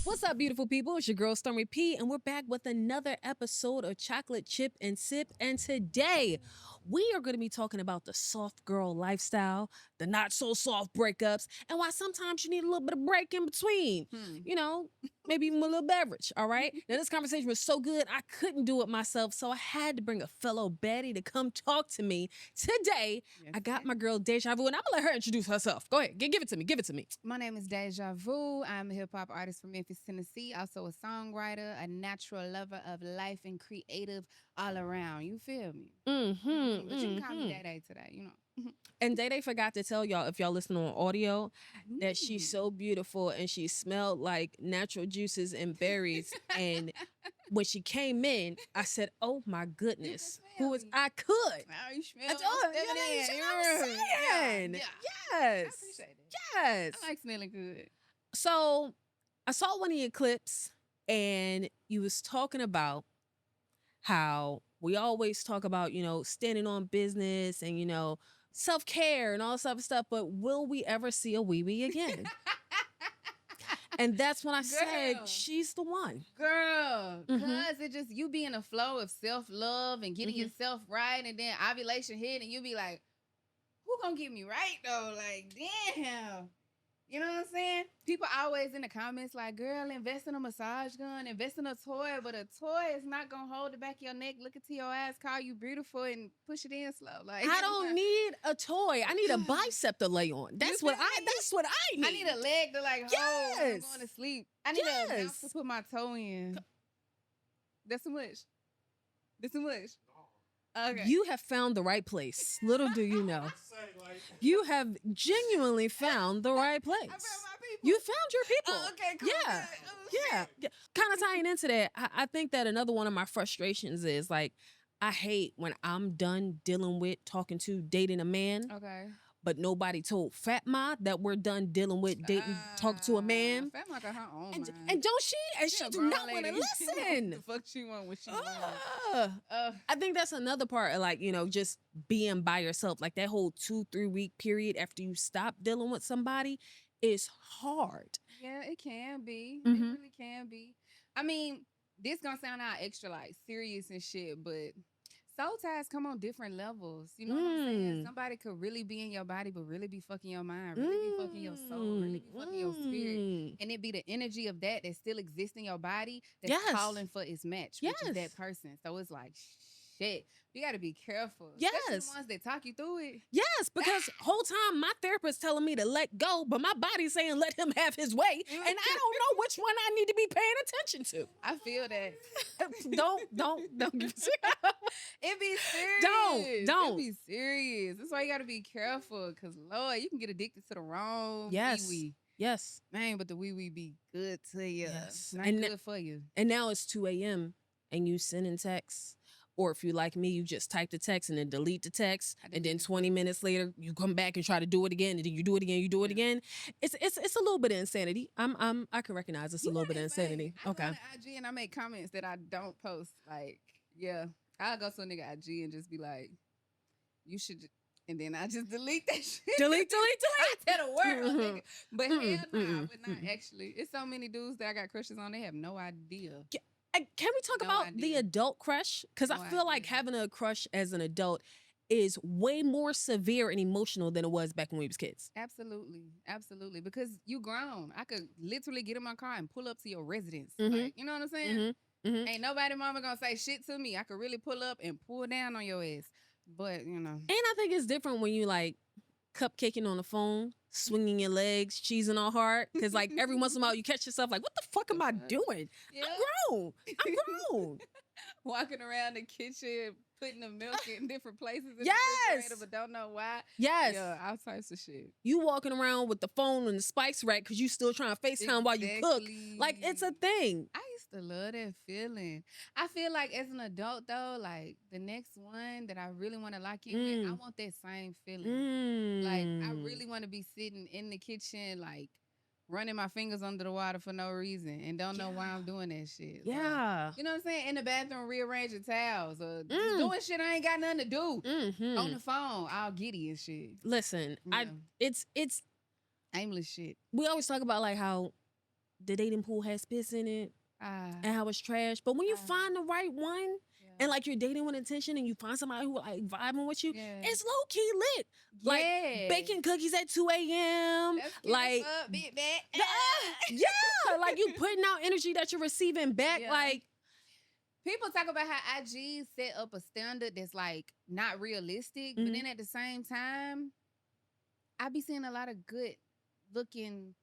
What's up, beautiful people? It's your girl Stormy P, and we're back with another episode of Chocolate Chip and Sip. And today, we are going to be talking about the soft girl lifestyle, the not so soft breakups, and why sometimes you need a little bit of break in between. You know, maybe even a little beverage. All right. Now, this conversation was so good, I couldn't do it myself, so I had to bring a fellow Betty to come talk to me today. Yes, I got yes. my girl Deja Vu, and I'm gonna let her introduce herself. Go ahead, give it to me. Give it to me. My name is Deja Vu. I'm a hip hop artist from Memphis, Tennessee. Also a songwriter, a natural lover of life, and creative all around. You feel me? But you can call me Day today. You know. And Day forgot to tell y'all, if y'all listen on audio, that she's Mm. so beautiful and she smelled like natural juices and berries. And when she came in, I said, "Oh my goodness, smell who is me. I could?" Oh, you smell I told her, you know what I'm saying? Yeah. Yes, I appreciate it. yes. I like smelling good. So I saw one of your clips, and you was talking about how we always talk about, standing on business and, self-care and all this other stuff, but will we ever see a wee wee again? And that's when I Girl. said, she's the one. Girl, Mhm. cause it just you be in a flow of self-love and getting yourself right, and then ovulation hit, and you be like, who gonna get me right though? Like, damn. You know what I'm saying? People always in the comments like, girl, invest in a massage gun, invest in a toy, but a toy is not gonna hold the back of your neck, look into your eyes, call you beautiful, and push it in slow. Like, I don't need a toy. I need a bicep to lay on. That's what feel me? that's what I need. I need a leg to like hold when I'm Yes. going to sleep. I need a mouth Yes. to put my toe in. That's too much. That's too much. Okay. You have found the right place. Little do you know. You have genuinely found the right place. I found my people. You found your people. Oh, okay, cool. Yeah. Good. Oh, Yeah. shit. Kind of tying into that, I think that another one of my frustrations is like, I hate when I'm done dealing with, talking to, dating a man, Okay. but nobody told Fat Ma that we're done dealing with, dating, talk to a man. Fatma got her own And, mind. and don't she? And She she a do grown not want to lady. She know what listen. the fuck she want when she want. I think that's another part of like, just being by yourself. Like that whole 2-3 week period after you stop dealing with somebody is hard. Yeah, it can be. Mhm. It really can be. I mean, this gonna sound all extra like serious and shit, but soul ties come on different levels. You know what I'm saying? Somebody could really be in your body, but really be fucking your mind, really be fucking your soul, really be fucking your spirit. And it be the energy of that still exists in your body that's Yes. calling for its match, which is Yes. that person. So it's like, shit, you got to be careful. Yes. Especially the ones that talk you through it. Yes, because whole time my therapist telling me to let go, but my body's saying let him have his way, and I don't know which one I need to be paying attention to. I feel that. Don't give It be serious. Don't. It be serious. That's why you got to be careful, because Lord, you can get addicted to the wrong Yes. wee-wee. Yes. Man, but the wee-wee be good to you. Yes. Not And good for you. And now it's 2 a.m. and you sending texts. Or if you like me, you just type the text and then delete the text. And then 20 minutes later, you come back and try to do it again. And then you do it again, you do it again. It's a little bit of insanity. I can recognize it's a little bit of insanity. I Okay. go to IG and I make comments that I don't post. Like, yeah. I'll go to a nigga IG and just be like, you should, and then I just delete that shit. Delete. I tell the world, nigga. But hell no, I would not mm-mm. actually. It's so many dudes that I got crushes on, they have no idea. Can we talk No about the idea. adult crush? Because No I feel like idea. having a crush as an adult is way more severe and emotional than it was back when we was kids. Absolutely. Absolutely. Because you grown. I could literally get in my car and pull up to your residence. Mhm. Like, you know what I'm saying? Mhm. Ain't nobody mama gonna say shit to me. I could really pull up and pull down on your ass. But, you know. And I think it's different when you like cupcaking on the phone, swinging your legs, cheesing all hard. Because like every once in a while you catch yourself like, what the fuck am I doing? Yeah. I'm grown. Walking around the kitchen, putting the milk in different places in Yes. the refrigerator, but don't know why. Yes. Yeah, all types of shit. You walking around with the phone and the spice rack because you still trying to FaceTime while you cook. Like it's a thing. I used to love that feeling. I feel like as an adult though, like the next one that I really want to lock in with, I want that same feeling. Like I really want to be sitting in the kitchen, like running my fingers under the water for no reason and don't know why I'm doing that shit. Yeah. You know what I'm saying? In the bathroom, rearranging towels or just Mm. doing shit I ain't got nothing to do. Mm-hmm. On the phone, all giddy and shit. Listen, Yeah. it's Aimless shit. we always talk about like how the dating pool has piss in it and how it's trash. But when you find the right one and like you're dating with intention and you find somebody who like vibing with you, it's low key lit. Like baking cookies at 2 a.m. Like yeah, like you putting out energy that you're receiving back. Like people talk about how IG set up a standard that's like not realistic, but then at the same time, I be seeing a lot of good looking,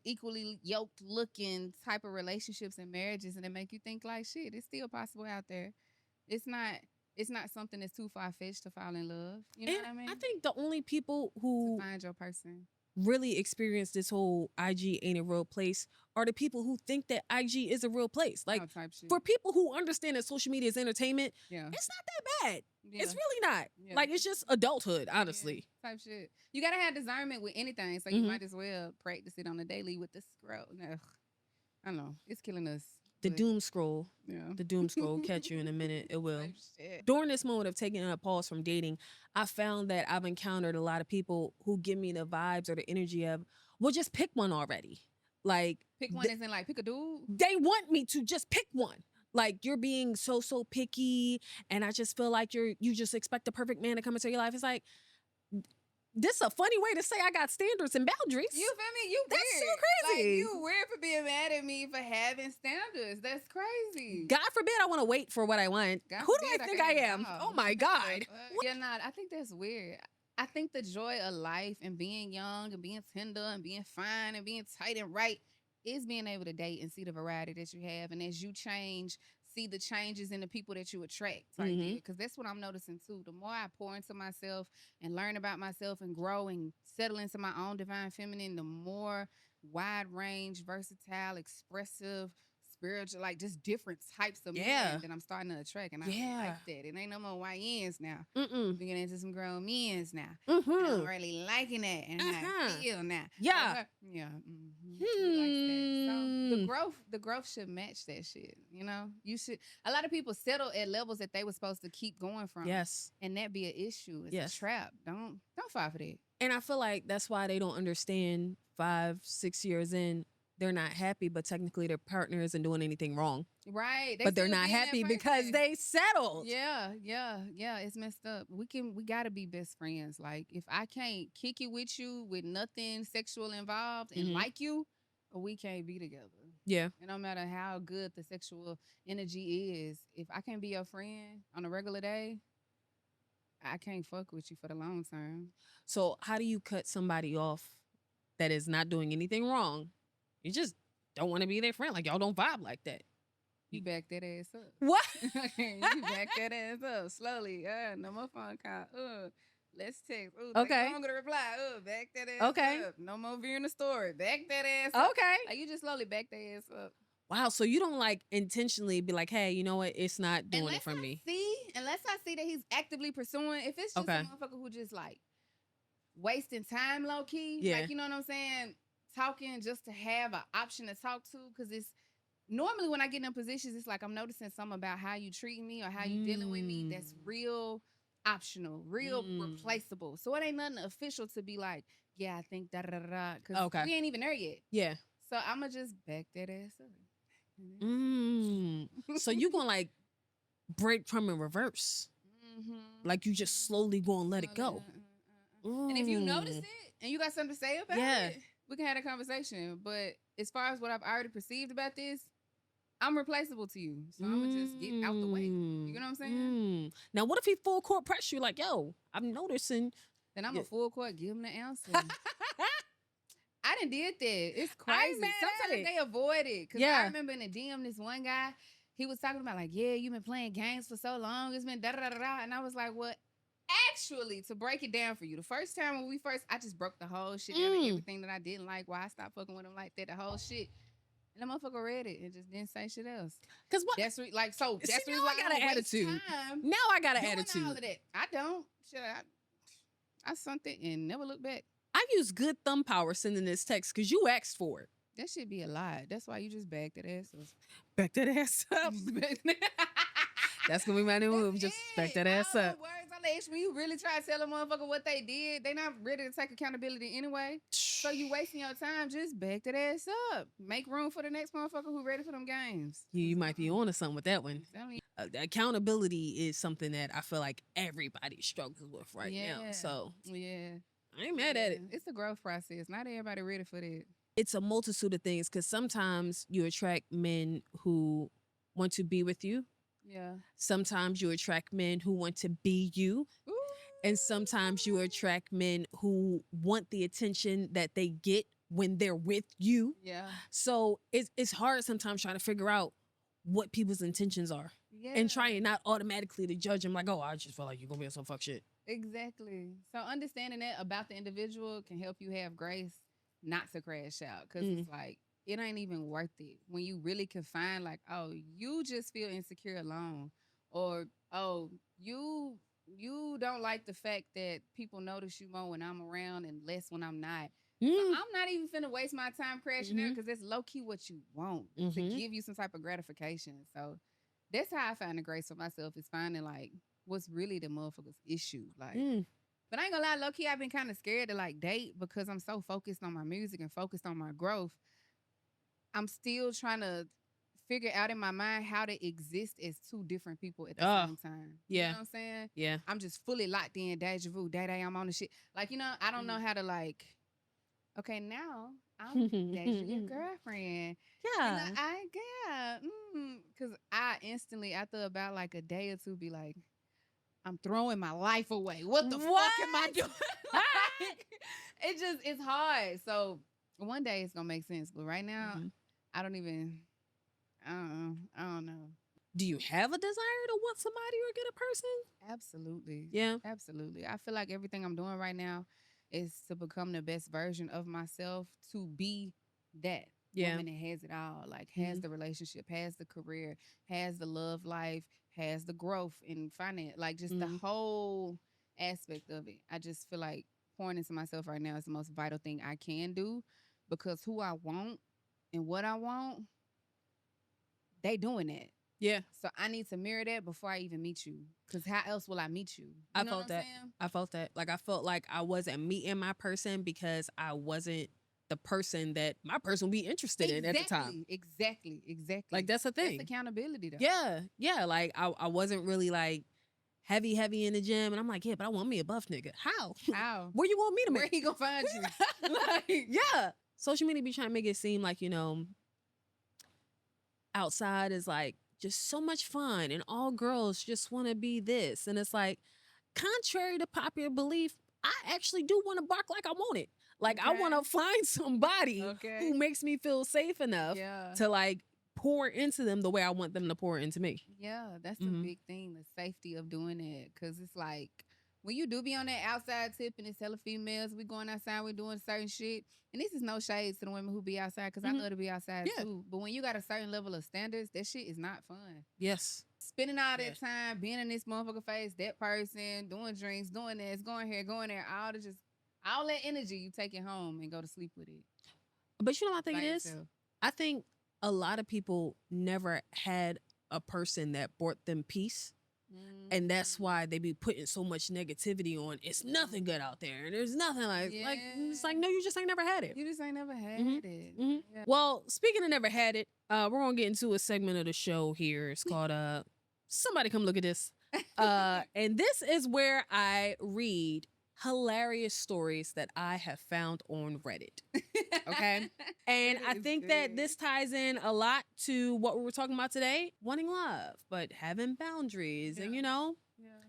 equally yoked looking type of relationships and marriages, and it make you think like, shit, it's still possible out there. It's not something that's too far fetched to fall in love. You know what I mean? I think the only people who to find your person really experience this whole IG ain't a real place are the people who think that IG is a real place. Like for people who understand that social media is entertainment, it's not that bad. It's really not. Like it's just adulthood, honestly. Type shit. You gotta have discernment with anything, so you might as well practice it on the daily with the scroll. Ugh. I don't know. It's killing us. The doom scroll. Yeah. The doom scroll catch you in a minute. It will. During this moment of taking a pause from dating, I found that I've encountered a lot of people who give me the vibes or the energy of, well, just pick one already. Like pick one isn't like pick a dude. They want me to just pick one. Like you're being so picky, and I just feel like you just expect the perfect man to come into your life. It's like, this is a funny way to say I got standards and boundaries. You feel me? You That's weird. so crazy. Like, you weird for being mad at me for having standards. That's crazy. God forbid I want to wait for what I want. Who do I think I am? Oh my God. Yeah, I think that's weird. I think the joy of life and being young and being tender and being fine and being tight and right is being able to date and see the variety that you have. And as you change, see the changes in the people that you attract. Because that's what I'm noticing too. The more I pour into myself and learn about myself and grow and settle into my own divine feminine, the more wide range, versatile, expressive, spiritual, like just different types of men that I'm starting to attract. And I like that. It ain't no more YNs now. Getting into some grown men's now. And I'm really liking that. And I feel now. Yeah. Yeah. Like that. So the growth should match that shit. You know? You should. A lot of people settle at levels that they were supposed to keep going from. Yes. And that be an issue. It's a trap. Don't fall for that. And I feel like that's why they don't understand 5-6 years in, they're not happy, but technically their partner isn't doing anything wrong. Right. But they're not happy because they settled. Yeah. It's messed up. We gotta be best friends. Like if I can't kick it with you with nothing sexual involved and like you, we can't be together. Yeah. And no matter how good the sexual energy is, if I can't be your friend on a regular day, I can't fuck with you for the long term. So how do you cut somebody off that is not doing anything wrong? You just don't want to be their friend. Like, y'all don't vibe like that. You back that ass up. What? You back that ass up slowly. No more phone call. Let's text. Okay. I'm gonna reply. Back that ass up. No more viewing the story. Back that ass up. Okay. Like, you just slowly back that ass up. Wow. So you don't like intentionally be like, hey, you know what? It's not doing it for me. Unless I see that he's actively pursuing. If it's just a motherfucker who just like wasting time low key. Like, you know what I'm saying? Talking just to have an option to talk to, because it's normally when I get in positions, it's like I'm noticing something about how you treat me or how you dealing with me that's real optional, real replaceable. So it ain't nothing official to be like, yeah, I think da da da, because we ain't even there yet. Yeah. So I'ma just back that ass up. So you gonna like break from in reverse, like you just slowly gonna let it go. And if you notice it and you got something to say about it, we can have a conversation. But as far as what I've already perceived about this, I'm replaceable to you. So I'm going to just get out the way. You know what I'm saying? Now, what if he full court press you like, yo, I'm noticing. Then I'm a full court, give him the answer. I done did that. It's crazy. Sometimes they avoid it. Because I remember in the DM, this one guy, he was talking about like, yeah, you've been playing games for so long. It's been da-da-da-da. And I was like, what? Actually, to break it down for you, the first time when I just broke the whole shit down and everything that I didn't like, why I stopped fucking with him like that, the whole shit. And the motherfucker read it and just didn't say shit else. Cause what? That's like, so that's the reason why I got an attitude. Now I got an attitude. All of that. I don't. Shit, I sunk it and never looked back. I use good thumb power sending this text because you asked for it. That should be a lot. That's why you just back that ass up. Back that ass up. That's gonna be my new move. Just back that ass All up. the words on the H, when you really try to tell a motherfucker what they did, they not ready to take accountability anyway. So you wasting your time. Just back that ass up. Make room for the next motherfucker who ready for them games. You might be on to something with that one. Tell me. Accountability is something that I feel like everybody struggles with right now. Yeah. So Yeah. I ain't mad at it. It's a growth process. Not everybody ready for that. It's a multitude of things because sometimes you attract men who want to be with you. Yeah. Sometimes you attract men who want to be you. Ooh. And sometimes you attract men who want the attention that they get when they're with you. Yeah. So it's hard sometimes trying to figure out what people's intentions are. Yeah. And trying not automatically to judge them like, oh, I just feel like you're going to be on some fuck shit. Exactly. So understanding that about the individual can help you have grace not to crash out. Because it's like, it ain't even worth it. When you really can find like, oh, you just feel insecure alone. Or, oh, you don't like the fact that people notice you more when I'm around and less when I'm not. So I'm not even finna waste my time crashing out because that's low-key what you want to give you some type of gratification. So that's how I find the grace for myself, is finding like what's really the motherfucker's issue. Like, but I ain't gonna lie, low-key, I've been kind of scared to like date because I'm so focused on my music and focused on my growth. I'm still trying to figure out in my mind how to exist as two different people at the same time. Yeah. You know what I'm saying? Yeah. I'm just fully locked in, deja vu, day, I'm on the shit. Like, you know, I don't know how to like, okay, now I'm Deja, your girlfriend. Yeah. You know, because I instantly, after about like a day or two, be like, I'm throwing my life away. What the fuck am I doing? Like, it's hard. So one day it's gonna make sense, but right now, I don't know. Do you have a desire to want somebody or get a person? Absolutely. Yeah. Absolutely. I feel like everything I'm doing right now is to become the best version of myself, to be that woman that has it all. Like, has the relationship, has the career, has the love life, has the growth in finance. Like, just the whole aspect of it. I just feel like pouring into myself right now is the most vital thing I can do, because who I want and what I want, they doing that. Yeah. So I need to mirror that before I even meet you. Because how else will I meet you? I felt that. I felt that. Like, I felt like I wasn't meeting my person because I wasn't the person that my person would be interested in at the time. Exactly. Like, that's the thing. That's accountability, though. Yeah. Yeah. Like, I wasn't really like heavy in the gym. And I'm like, yeah, but I want me a buff nigga. How? Where you want me to meet? Where he gonna find you? Like, yeah. Social media be trying to make it seem like, you know, outside is like just so much fun and all girls just want to be this. And it's like, contrary to popular belief, I actually do want to bark like I want it. Like, I want to find somebody who makes me feel safe enough to like pour into them the way I want them to pour into me. Yeah, that's the big thing, the safety of doing it. Because it's like, when you do be on that outside tip and it's hella females, we going outside, we doing certain shit. And this is no shades to the women who be outside, because I love to be outside too. But when you got a certain level of standards, that shit is not fun. Yes. Spending all that time being in this motherfucker face, that person, doing drinks, doing this, going here, going there, all that energy, you take it home and go to sleep with it. But you know what I think it is? I think a lot of people never had a person that brought them peace. And that's why they be putting so much negativity on. It's nothing good out there. There's nothing like it's like, no, you just ain't never had it. You just ain't never had it. Yeah. Well, speaking of never had it, we're gonna get into a segment of the show here. It's called Somebody Come Look at This. And this is where I read hilarious stories that I have found on Reddit. Okay. And I think that this ties in a lot to what we were talking about today, wanting love, but having boundaries and, you know,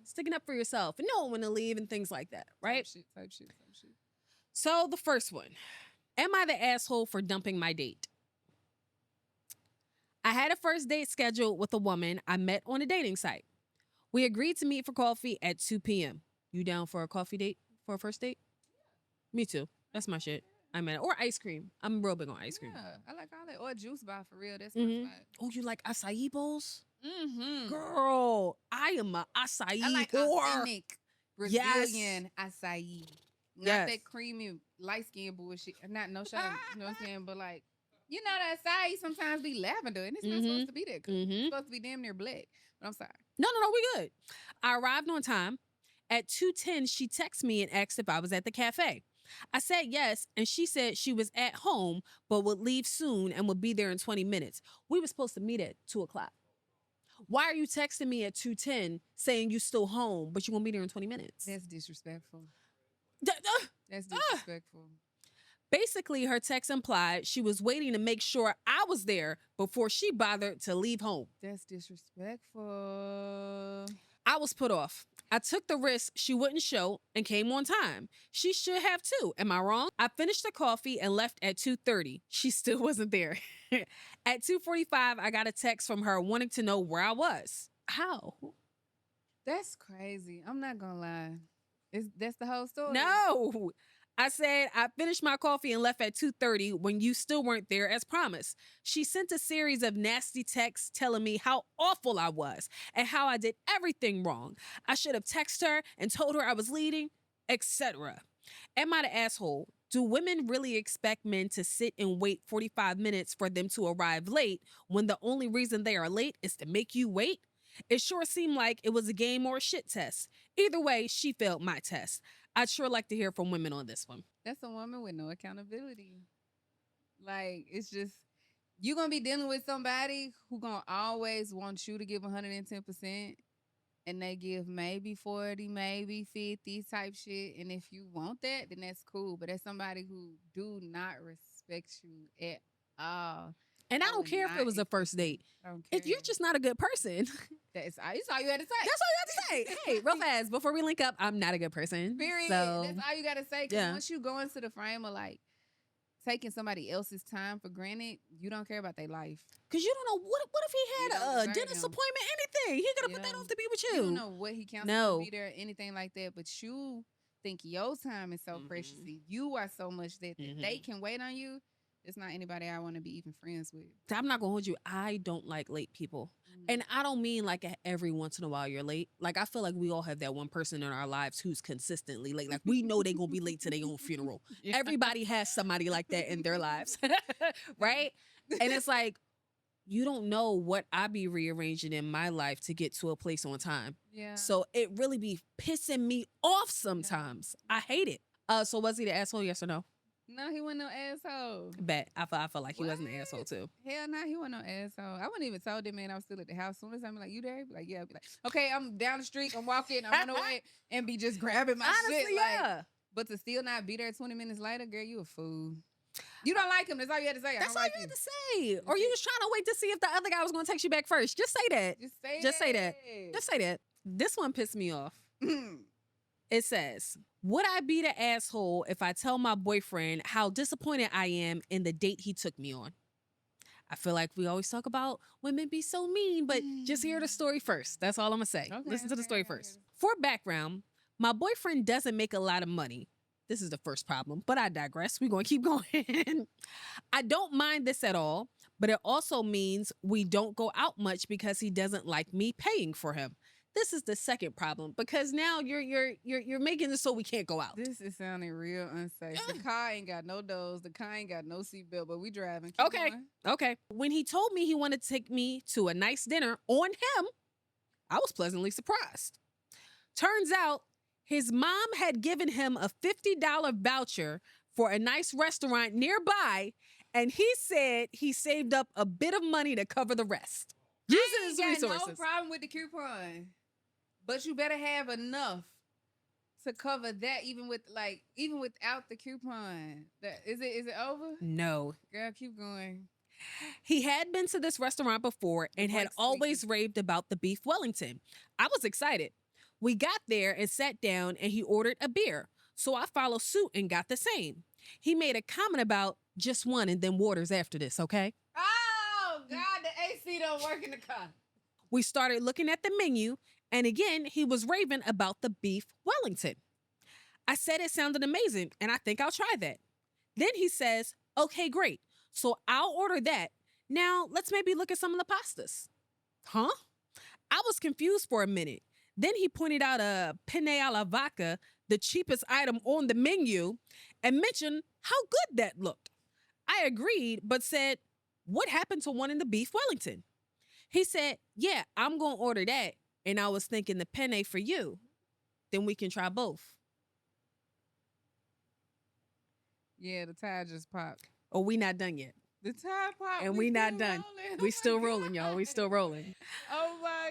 sticking up for yourself and knowing when to leave and things like that. Right. Type shit. So the first one, am I the asshole for dumping my date? I had a first date scheduled with a woman I met on a dating site. We agreed to meet for coffee at 2 p.m. You down for a coffee date for a first date? Me too. That's my shit. I'm at, or ice cream. I'm real big on ice cream. Yeah, I like all that. Or juice bar, for real. That's my spot. Oh, you like acai bowls? Girl, I am a acai I like whore. authentic Brazilian acai. Not Yes. that creamy light skin bullshit. Not no shade, you know what I'm saying? But like, you know that side sometimes be lavender and it's not supposed to be that color. It's supposed to be damn near black. But I'm sorry. No, we good. I arrived on time. At 2:10, she texted me and asked if I was at the cafe. I said yes, and she said she was at home but would leave soon and would be there in 20 minutes. We were supposed to meet at 2 o'clock. Why are you texting me at 2:10 saying you still home, but you're going to be there in 20 minutes? That's disrespectful. D- That's disrespectful. Basically, her text implied she was waiting to make sure I was there before she bothered to leave home. That's disrespectful. I was put off. I took the risk she wouldn't show and came on time. She should have too. Am I wrong? I finished the coffee and left at 2:30. She still wasn't there. At 2:45, I got a text from her wanting to know where I was. How? That's crazy. I'm not gonna lie. That's the whole story. No. I said I finished my coffee and left at 2:30 when you still weren't there as promised. She sent a series of nasty texts telling me how awful I was and how I did everything wrong. I should have texted her and told her I was leaving, etc. Am I the asshole? Do women really expect men to sit and wait 45 minutes for them to arrive late when the only reason they are late is to make you wait? It sure seemed like it was a game or a shit test. Either way, she failed my test. I'd sure like to hear from women on this one. That's a woman with no accountability. Like, it's just, you're going to be dealing with somebody who going to always want you to give 110%, and they give maybe 40, maybe 50 type shit. And if you want that, then that's cool. But that's somebody who do not respect you at all. And I don't care if it was a first date. If you're just not a good person. That's all you had to say. That's all you had to say. Hey, real fast, before we link up, I'm not a good person. Period. So, that's all you got to say. Because yeah. once you go into the frame of like taking somebody else's time for granted, you don't care about their life. Because you don't know, what if he had a dentist appointment, anything? He could have put that off to be with you. You don't know what he counts to be there, anything like that. But you think your time is so precious. And you are so much that they can wait on you. It's not anybody I want to be even friends with. I'm not going to hold you. I don't like late people. And I don't mean like every once in a while you're late. Like, I feel like we all have that one person in our lives who's consistently late. Like, we know they're going to be late to their own funeral. Yeah. Everybody has somebody like that in their lives. Right? And it's like, you don't know what I be rearranging in my life to get to a place on time. Yeah. So it really be pissing me off sometimes. Yeah. I hate it. So was he the asshole, yes or no? No, he wasn't no asshole. Bet. I feel like he wasn't an asshole too. Hell no, he wasn't no asshole. I wouldn't even told that man I was still at the house. As soon as I'm like, you there? Be like, yeah. I'd be like, okay, I'm down the street. I'm walking. I'm on the way and be just grabbing my Honestly, shit. yeah. Like, but to still not be there 20 minutes later, girl, you a fool. You don't like him. That's all you had to say. That's all you had to say. Or you was trying to wait to see if the other guy was going to text you back first. Just say that. Just say that. Just say that. This one pissed me off. It says, would I be the asshole if I tell my boyfriend how disappointed I am in the date he took me on? I feel like we always talk about women be so mean, but just hear the story first. That's all I'm going to say. Okay, Listen to the story first. For background, my boyfriend doesn't make a lot of money. This is the first problem, but I digress. We're going to keep going. I don't mind this at all, but it also means we don't go out much because he doesn't like me paying for him. This is the second problem because now you're making it so we can't go out. This is sounding real unsafe. The car ain't got no doors. The car ain't got no seatbelt, but we driving. Keep going. Okay. When he told me he wanted to take me to a nice dinner on him, I was pleasantly surprised. Turns out his mom had given him a $50 voucher for a nice restaurant nearby, and he said he saved up a bit of money to cover the rest. Using his resources. No problem with the coupon. But you better have enough to cover that, even without the coupon. Is it over? No. Girl, keep going. He had been to this restaurant before and had always raved about the beef Wellington. I was excited. We got there and sat down and he ordered a beer. So I followed suit and got the same. He made a comment about just one and then waters after this, okay? Oh, God, the AC don't work in the car. We started looking at the menu, and again, he was raving about the beef Wellington. I said it sounded amazing, and I think I'll try that. Then he says, okay, great. So I'll order that. Now, let's maybe look at some of the pastas. Huh? I was confused for a minute. Then he pointed out a penne alla vodka the cheapest item on the menu and mentioned how good that looked. I agreed, but said, "What happened to one in the beef Wellington?" He said, "Yeah, I'm going to order that. And I was thinking the penne for you. Then we can try both." Yeah, the tire just popped. Oh, we not done yet. The tire popped. And we not still done. rolling. We Oh still my rolling, y'all. We God. still rolling. Oh my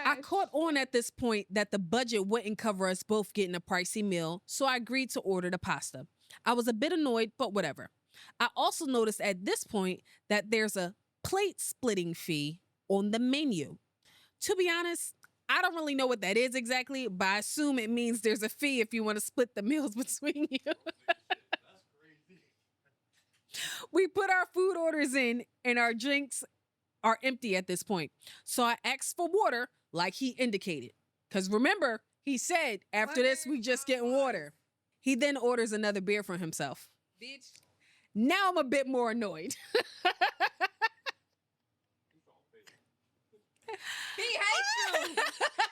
I God. caught on at this point that the budget wouldn't cover us both getting a pricey meal, so I agreed to order the pasta. I was a bit annoyed, but whatever. I also noticed at this point that there's a plate splitting fee on the menu. To be honest, I don't really know what that is exactly, but I assume it means there's a fee if you want to split the meals between you. We put our food orders in and our drinks are empty at this point. So I asked for water like he indicated. Because remember, he said after this, we just getting water. He then orders another beer for himself. Bitch. Now I'm a bit more annoyed. He hates you.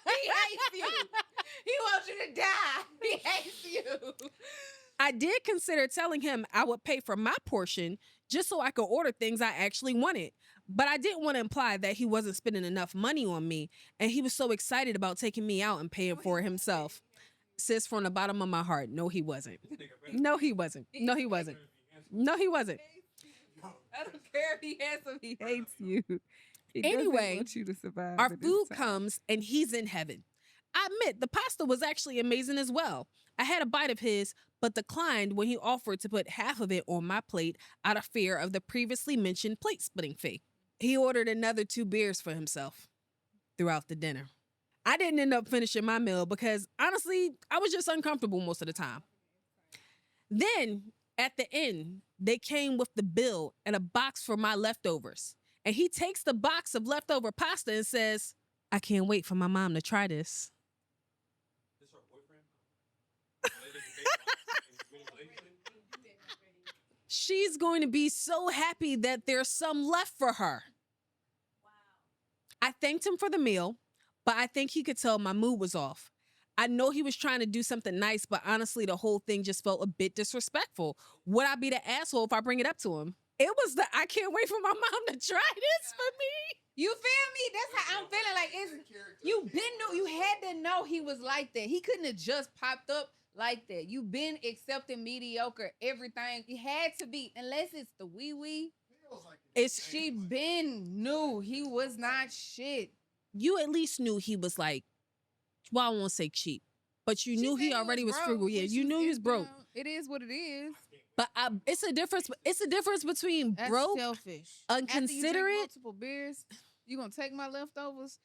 He hates you. He wants you to die. He hates you. I did consider telling him I would pay for my portion just so I could order things I actually wanted. But I didn't want to imply that he wasn't spending enough money on me and he was so excited about taking me out and paying for it himself. Sis, from the bottom of my heart, no, he wasn't. No, he wasn't. No, he wasn't. No, he wasn't. I don't care if he handsome. He hates you. He Anyway, doesn't want you to survive. Our at this food time. comes and he's in heaven. I admit the pasta was actually amazing as well. I had a bite of his, but declined when he offered to put half of it on my plate out of fear of the previously mentioned plate splitting fee. He ordered another 2 beers for himself throughout the dinner. I didn't end up finishing my meal because honestly, I was just uncomfortable most of the time. Then at the end, they came with the bill and a box for my leftovers. And he takes the box of leftover pasta and says, "I can't wait for my mom to try this." This her boyfriend? She's going to be so happy that there's some left for her. I thanked him for the meal, but I think he could tell my mood was off. I know he was trying to do something nice, but honestly, the whole thing just felt a bit disrespectful. Would I be the asshole if I bring it up to him? It was the "I can't wait for my mom to try this" for me. You feel me? That's how I'm feeling. Like you been you had to know he was like that. He couldn't have just popped up like that. You been accepting mediocre everything. It had to be, unless it's the wee wee. It's She been knew he was not shit. You at least knew he was like, well, I won't say cheap, but you She knew said he already was broke, frugal. Yeah, which you is- knew he was it's, broke. It is what it is. But it's a difference. It's a difference between That's broke, selfish. After you drink inconsiderate. multiple beers, you gonna take my leftovers,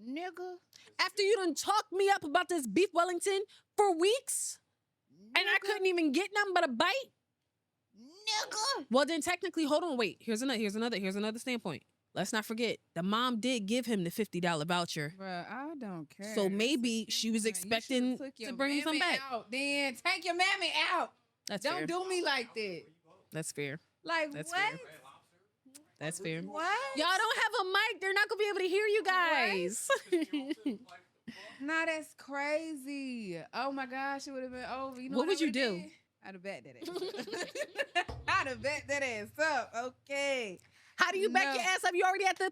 nigga? After you done talked me up about this beef Wellington for weeks, and I Nigga? couldn't even get nothing but a bite. Nigga. Well, then technically, hold on, wait. Here's another standpoint. Let's not forget the mom did give him the $50 voucher. Bruh, I don't care. So That's maybe what she you was doing. You expecting shoulda took to your bring some mammy back. Out. Then take your mammy out. That's Don't fair. do me like that. That's fair. Like That's what? fair. That's fair. What? Y'all don't have a mic. They're not gonna be able to hear you guys. Nah, that's crazy. Oh my gosh, it would have been over. You know What what would I you would've do? did? I'd have bet that ass. I'd have bet that ass up. Okay. How do you back No. your ass up? You already at the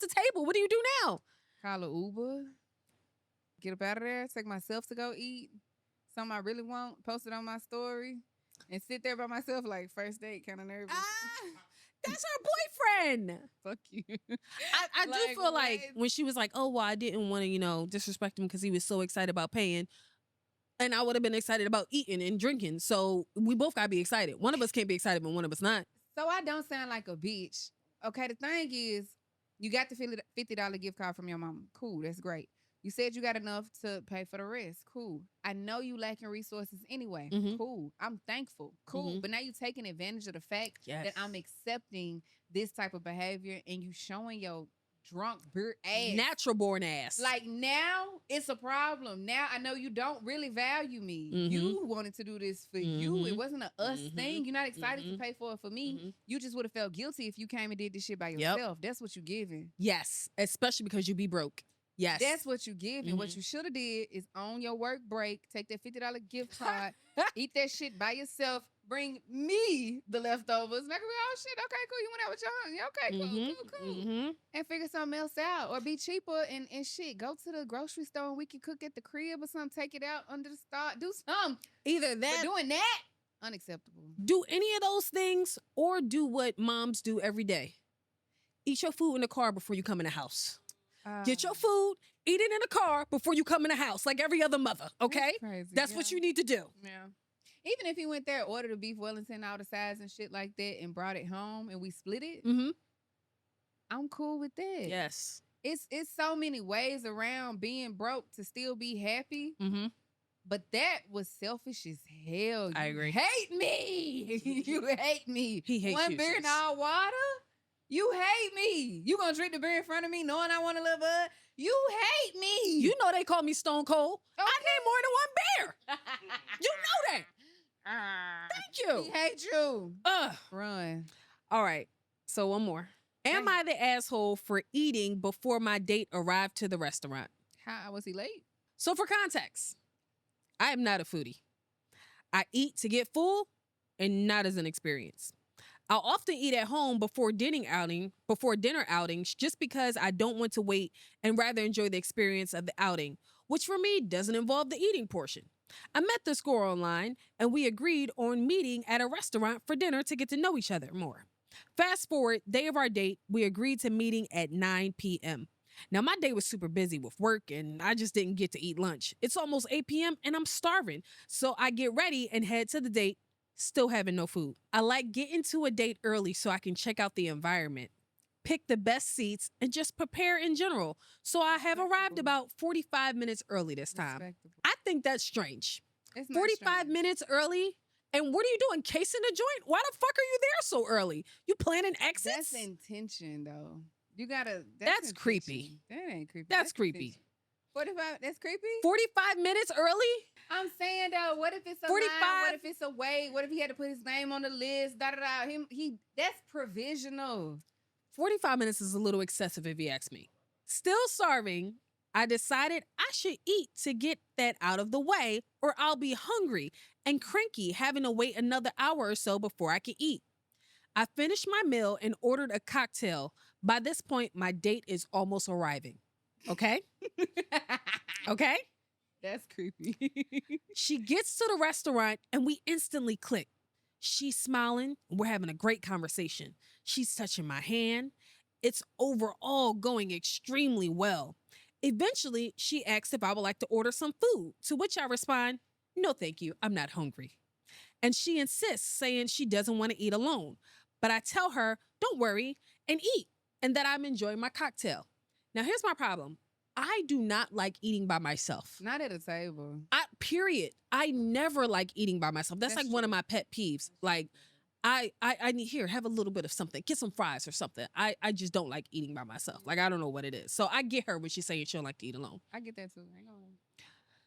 table. What do you do now? Call a Uber. Get up out of there. Take myself to go eat. Something I really want. Post it on my story. And sit there by myself like first date, kind of nervous. That's her boyfriend. Fuck you. I do Like, feel like what? when she was like, "Oh, well, I didn't want to, disrespect him because he was so excited about paying." And I would have been excited about eating and drinking. So we both gotta be excited. One of us can't be excited, but one of us not. So I don't sound like a bitch. Okay, the thing is, you got the $50 gift card from your mama. Cool, that's great. You said you got enough to pay for the rest. Cool. I know you lacking resources anyway. Mhm. Cool. I'm thankful. Cool. Mhm. But now you taking advantage of the fact Yes. that I'm accepting this type of behavior and you showing your drunk beer ass. Natural born ass. Like now it's a problem. Now I know you don't really value me. Mhm. You wanted to do this for you. It Mhm. wasn't a us Mhm. thing. You're not excited Mhm. to pay for it for me. Mhm. You just would have felt guilty if you came and did this shit by Yep. yourself. That's what you giving. Yes, especially because you be broke. Yes. That's what you give. And what Mhm. you should have did is on your work break, take that $50 gift card, eat that shit by yourself, bring me the leftovers. Make me, oh shit, okay, cool. You went out with your honey. Okay, cool. And figure something else out. Or be cheaper and shit. Go to the grocery store and we can cook at the crib or something. Take it out under the star. Do something. Either But that, doing that, unacceptable. do any of those things, or do what moms do every day. Eat your food in the car before you come in the house. Get your food, eat it in the car before you come in the house, like every other mother, okay? That's crazy. That's what yeah. you need to do. Yeah. Even if he went there, ordered a beef Wellington, all the sides and shit like that, and brought it home and we split it, Mm-hmm. I'm cool with that. Yes. It's so many ways around being broke to still be happy. Mm-hmm. But that was selfish as hell. I You agree. hate me. You hate me. He hates One you, beer and sis. all water. You hate me. You gonna drink the beer in front of me knowing I want a little bud? You hate me. You know they call me Stone Cold. I Okay. need more than one beer. You know that. Thank He you. hates you. Ugh. Run. All right. So one more. Am I the asshole for eating before my date arrived to the restaurant? How was he late? So for context, I am not a foodie. I eat to get full and not as an experience. I'll often eat at home before dinner outings just because I don't want to wait and rather enjoy the experience of the outing, which for me doesn't involve the eating portion. I met this girl online and we agreed on meeting at a restaurant for dinner to get to know each other more. Fast forward, day of our date, we agreed to meeting at 9 p.m. Now, my day was super busy with work and I just didn't get to eat lunch. It's almost 8 p.m. and I'm starving. So I get ready and head to the date, still having no food. I like getting to a date early so I can check out the environment, pick the best seats, and just prepare in general. So I have arrived Respectable. about 45 minutes early this time. Respectable. I think that's strange. It's not 45 strange. minutes early? And what are you doing? Casing the joint? Why the fuck are you there so early? You planning exits? That's intention, though. You gotta. That's creepy. That ain't creepy. That's creepy. intention. 45. That's creepy. 45 minutes early? I'm saying though, what if it's a 45? line? What if it's a wait? What if he had to put his name on the list? Da da da. He. That's provisional. 45 minutes is a little excessive if you ask me. Still starving, I decided I should eat to get that out of the way, or I'll be hungry and cranky having to wait another hour or so before I can eat. I finished my meal and ordered a cocktail. By this point, my date is almost arriving. Okay? Okay? That's creepy. She gets to the restaurant and we instantly click. She's smiling and we're having a great conversation. She's touching my hand. It's overall going extremely well. Eventually, she asks if I would like to order some food, to which I respond, no, thank you, I'm not hungry. And she insists, saying she doesn't want to eat alone. But I tell her, don't worry, and eat, and that I'm enjoying my cocktail. Now, here's my problem. I do not like eating by myself. Not at a table. Period. I never like eating by myself. That's That's like one of true. my pet peeves. Like, I need, here, have a little bit of something. Get some fries or something. I just don't like eating by myself. Like, I don't know what it is. So I get her when she's saying she don't like to eat alone. I get that too. Hang on.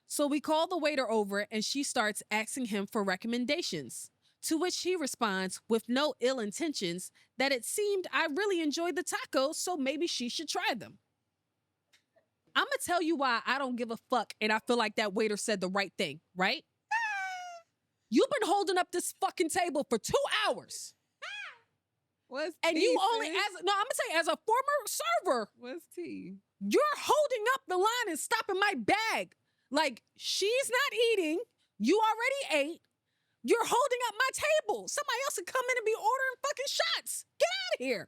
So we call the waiter over and she starts asking him for recommendations. To which he responds with no ill intentions that it seemed I really enjoyed the tacos, so maybe she should try them. I'm gonna tell you why I don't give a fuck and I feel like that waiter said the right thing, right? You've been holding up this fucking table for 2 hours. What's And tea, you only, sis? I'm gonna say, as a former server, What's tea? you're holding up the line and stopping my bag. Like, she's not eating. You already ate. You're holding up my table. Somebody else could come in and be ordering fucking shots. Get out of here.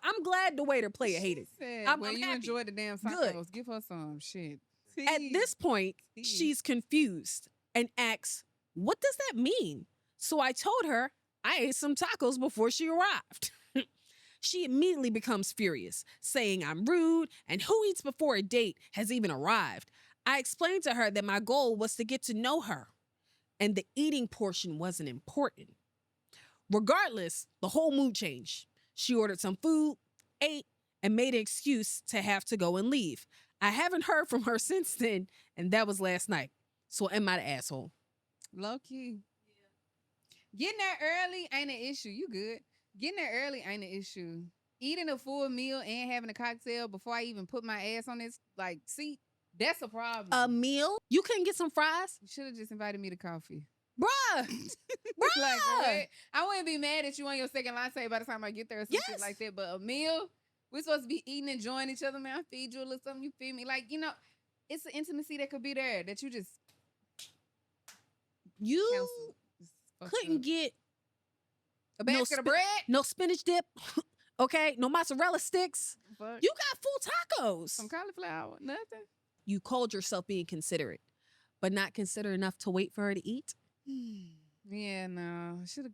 I'm glad the waiter player hated. I'm Well, you happy. enjoyed the damn Good. tacos. Give her some shit. At this point, Tea. she's confused and asks, what does that mean? So I told her I ate some tacos before she arrived. She immediately becomes furious, saying I'm rude and who eats before a date has even arrived. I explained to her that my goal was to get to know her and the eating portion wasn't important. Regardless, the whole mood changed. She ordered some food, ate, and made an excuse to have to go and leave. I haven't heard from her since then, and that was last night. So am I the asshole? Low key. Yeah. Getting there early ain't an issue. You good. Getting there early ain't an issue. eating a full meal and having a cocktail before I even put my ass on this like seat, that's a problem. A meal? You couldn't get some fries? You should have just invited me to coffee. Bruh. Like, Bruh. what? I wouldn't be mad at you on your second latte by the time I get there or some shit like that. But a meal, we're supposed to be eating, enjoying each other, man. I feed you a little something, you feed me. Like, you know, it's an intimacy that could be there that you just You cancel. It's fucked couldn't up. get a basket of bread. no spinach dip. Okay, no mozzarella sticks. Fuck. You got full tacos. Some cauliflower, nothing. You called yourself being considerate, but not considerate enough to wait for her to eat. Yeah, no. Should have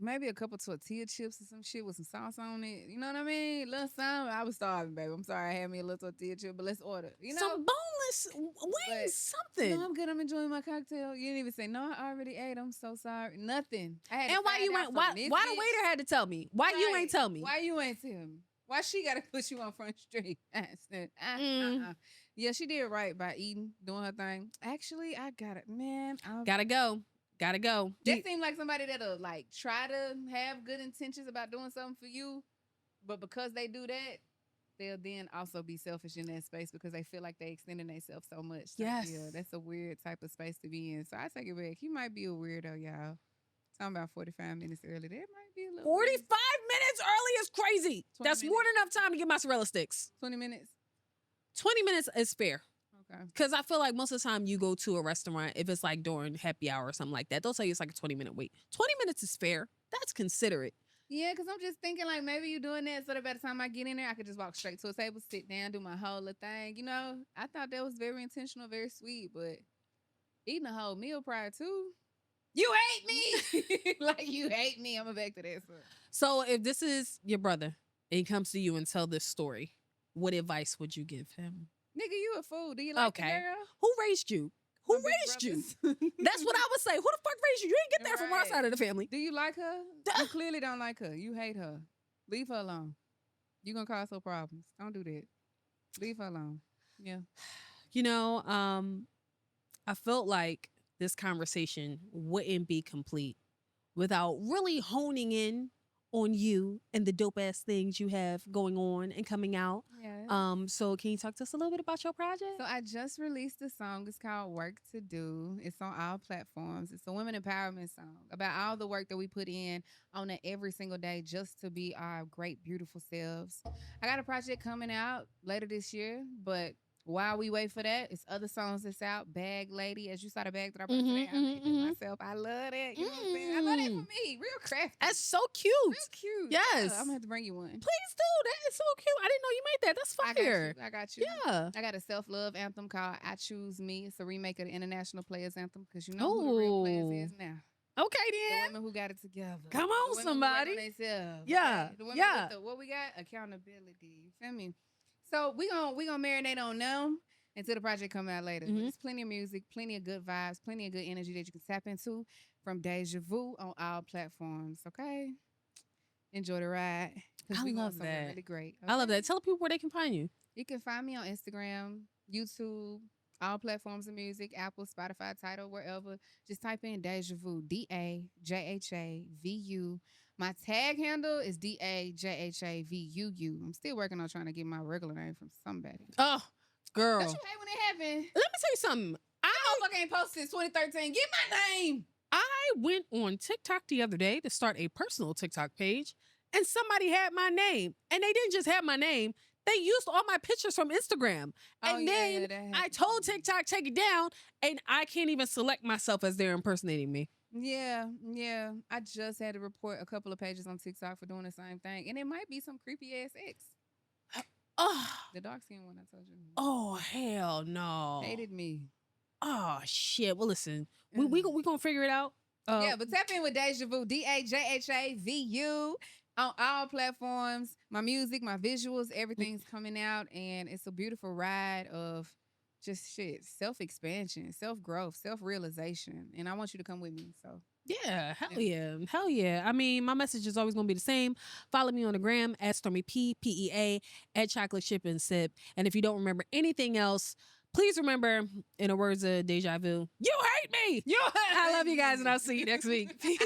maybe a couple tortilla chips or some shit with some sauce on it. You know what I mean? Little something. I was starving, baby. I'm sorry I had me a little tortilla chip, but let's order. You know, Some boneless wings, something. no, I'm good. I'm enjoying my cocktail. You didn't even say no. I already ate. I'm so sorry. Nothing. I had to And why find you out ain't? from Why this the bitch. waiter had to tell me? Why you Right. ain't tell me? Why you ain't tell me? Why she got to put you on Front Street? Yeah, she did right by eating, doing her thing. Actually, I got it, man. Gotta go. Gotta go. That seemed like somebody that'll like try to have good intentions about doing something for you, but because they do that, they'll then also be selfish in that space because they feel like they extending themselves so much. Like, Yes. yeah, that's a weird type of space to be in. So I take it back. You might be a weirdo, y'all. Talking about 45 minutes early. That might be a little 45 weird. minutes early is crazy. 20 That's more minutes. than enough time to get mozzarella sticks. 20 minutes. 20 minutes is fair. Okay. Because I feel like most of the time you go to a restaurant, if it's like during happy hour or something like that, they'll tell you it's like a 20-minute wait. 20 minutes is fair. That's considerate. Yeah, because I'm just thinking like maybe you doing that so that by the time I get in there, I could just walk straight to a table, sit down, do my whole little thing. You know, I thought that was very intentional, very sweet, but eating a whole meal prior to, you hate me. Like you hate me. I'm back to that. So if this is your brother and he comes to you and tell this story, what advice would you give him? Nigga, you a fool. Do you like the Okay. girl? Who raised you? Who My big raised you? brothers. That's what I would say. Who the fuck raised you? You ain't get that from our Right. side of the family. Do you like her? You clearly don't like her. You hate her. Leave her alone. You're going to cause her problems. Don't do that. Leave her alone. Yeah. You know, I felt like this conversation wouldn't be complete without really honing in on you and the dope ass things you have going on and coming out. Yeah. So can you talk to us a little bit about your project? So I just released a song. It's called Work to Do. It's on all platforms. It's a women empowerment song about all the work that we put in on it every single day just to be our great, beautiful selves. I got a project coming out later this year, but while we wait for that, it's other songs that's out. Bag Lady, as you saw the bag that I brought today, I made it myself. I love that. You know what I'm saying? I love that for me. Real crafty. That's so cute. real cute. Yes. Yeah, I'm going to have to bring you one. Please do. That is so cute. I didn't know you made that. That's fire. I got you. Yeah. I got a self-love anthem called I Choose Me. It's a remake of the International Players Anthem because you know who the real players is now. Okay, The then. women who got it together. Come on, The women who work somebody. on themselves, Yeah, right? The women yeah. with the, what we got? Accountability. You feel me? So we gonna marinate on them until the project come out later. But there's plenty of music, plenty of good vibes, plenty of good energy that you can tap into from Deja Vu on all platforms. Okay? Enjoy the ride. 'Cause I we going love somewhere that. really great. I love okay? that. Tell people where they can find you. You can find me on Instagram, YouTube, all platforms of music, Apple, Spotify, Tidal, wherever. Just type in Deja Vu, DAJHAVU. My tag handle is DAJHAVUU. I'm still working on trying to get my regular name from somebody. Oh, girl. Don't you hate when it happen? Let me tell you something. I motherfucker ain't posted since 2013. Get my name. I went on TikTok the other day to start a personal TikTok page, and somebody had my name. And they didn't just have my name. They used all my pictures from Instagram. And then I told TikTok, take it down, and I can't even select myself as they're impersonating me. Yeah. I just had to report a couple of pages on TikTok for doing the same thing. And it might be some creepy ass ex. Oh, The dark skin one I told you. oh hell no. Hated me. Oh, shit. Well, listen, we gonna figure it out. Yeah, but tap in with Deja Vu, DAJHAVU on all platforms. My music, my visuals, everything's coming out, and it's a beautiful ride of just shit, self-expansion, self-growth, self-realization, and I want you to come with me. So Yeah, hell yeah. I mean, my message is always gonna be the same. Follow me on the gram at Stormy PEA at Chocolate Chip and Sip. And if you don't remember anything else, please remember, in the words of Deja Vu, you hate me. I love you guys, and I'll see you next week. Peace.